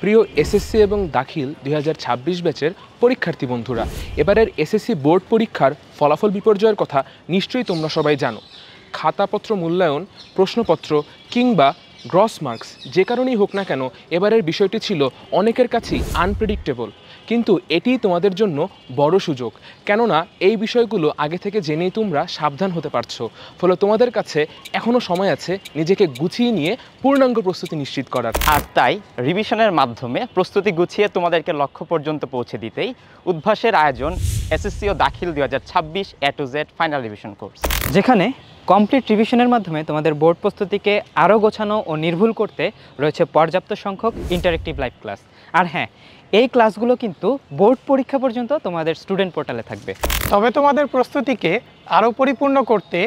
প্রিয় এসএসসি এবং দাখিল 2026 ব্যাচের পরীক্ষার্থী বন্ধুরা, এবারের এসএসসি বোর্ড পরীক্ষার ফলাফল বিপর্যয়ের কথা নিশ্চয়ই তোমরা সবাই জানো। খাতাপত্র মূল্যায়ন, প্রশ্নপত্র কিংবা গ্রস মার্কস যে কারণেই হোক না কেন, এবারের বিষয়টি ছিল অনেকের কাছেই আনপ্রেডিক্টেবল। কিন্তু এটিই তোমাদের জন্য বড় সুযোগ, কেননা এই বিষয়গুলো আগে থেকে জেনেই তোমরা সাবধান হতে পারছো। ফলে তোমাদের কাছে এখনও সময় আছে নিজেকে গুছিয়ে নিয়ে পূর্ণাঙ্গ প্রস্তুতি নিশ্চিত করার। আর তাই রিভিশনের মাধ্যমে প্রস্তুতি গুছিয়ে তোমাদেরকে লক্ষ্য পর্যন্ত পৌঁছে দিতেই উদ্ভাসের আয়োজন এসএসসি ও দাখিল 2026 A to Z final revision course, যেখানে কমপ্লিট রিভিশনের মাধ্যমে তোমাদের বোর্ড প্রস্তুতিকে আরও গোছানো ও নির্ভুল করতে রয়েছে পর্যাপ্ত সংখ্যক ইন্টারেক্টিভ লাইভ ক্লাস। আর হ্যাঁ, এই ক্লাসগুলো কিন্তু বোর্ড পরীক্ষা পর্যন্ত তোমাদের স্টুডেন্ট পোর্টালে থাকবে। তবে তোমাদের প্রস্তুতিকে আরও পরিপূর্ণ করতে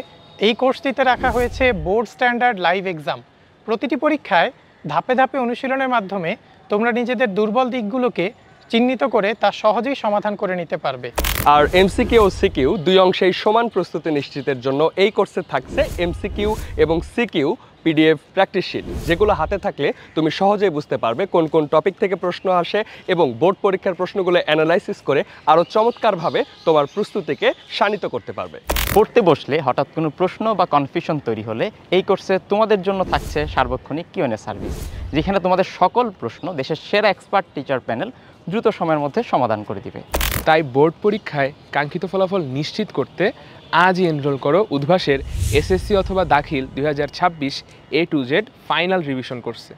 এই কোর্সটিতে রাখা হয়েছে বোর্ড স্ট্যান্ডার্ড লাইভ এক্সাম। প্রতিটি পরীক্ষায় ধাপে ধাপে অনুশীলনের মাধ্যমে তোমরা নিজেদের দুর্বল দিকগুলোকে চিহ্নিত করে তা সহজেই সমাধান করে নিতে পারবে। আর এমসিকিউ ও সিকিউ দুই অংশেই সমান প্রস্তুতি নিশ্চিতের জন্য এই কোর্সে থাকছে এমসিকিউ এবং সিকিউ পিডিএফ প্র্যাকটিস শিট, যেগুলো হাতে থাকলে তুমি সহজেই বুঝতে পারবে কোন কোন টপিক থেকে প্রশ্ন আসে এবং বোর্ড পরীক্ষার প্রশ্নগুলো অ্যানালাইসিস করে আরও চমৎকারভাবে তোমার প্রস্তুতিকে শানিত করতে পারবে। পড়তে বসলে হঠাৎ কোনো প্রশ্ন বা কনফিউশন তৈরি হলে এই কোর্সে তোমাদের জন্য থাকছে সার্বক্ষণিক কিউএনএ সার্ভিস, যেখানে তোমাদের সকল প্রশ্ন দেশের সেরা এক্সপার্ট টিচার প্যানেল দ্রুত সময়ের মধ্যে সমাধান করে দিবে। তাই বোর্ড পরীক্ষায় কাঙ্ক্ষিত ফলাফল নিশ্চিত করতে আজই এনরোল করো উদ্ভাসের এসএসসি অথবা দাখিল 2026 A to Z final revision কোর্সে।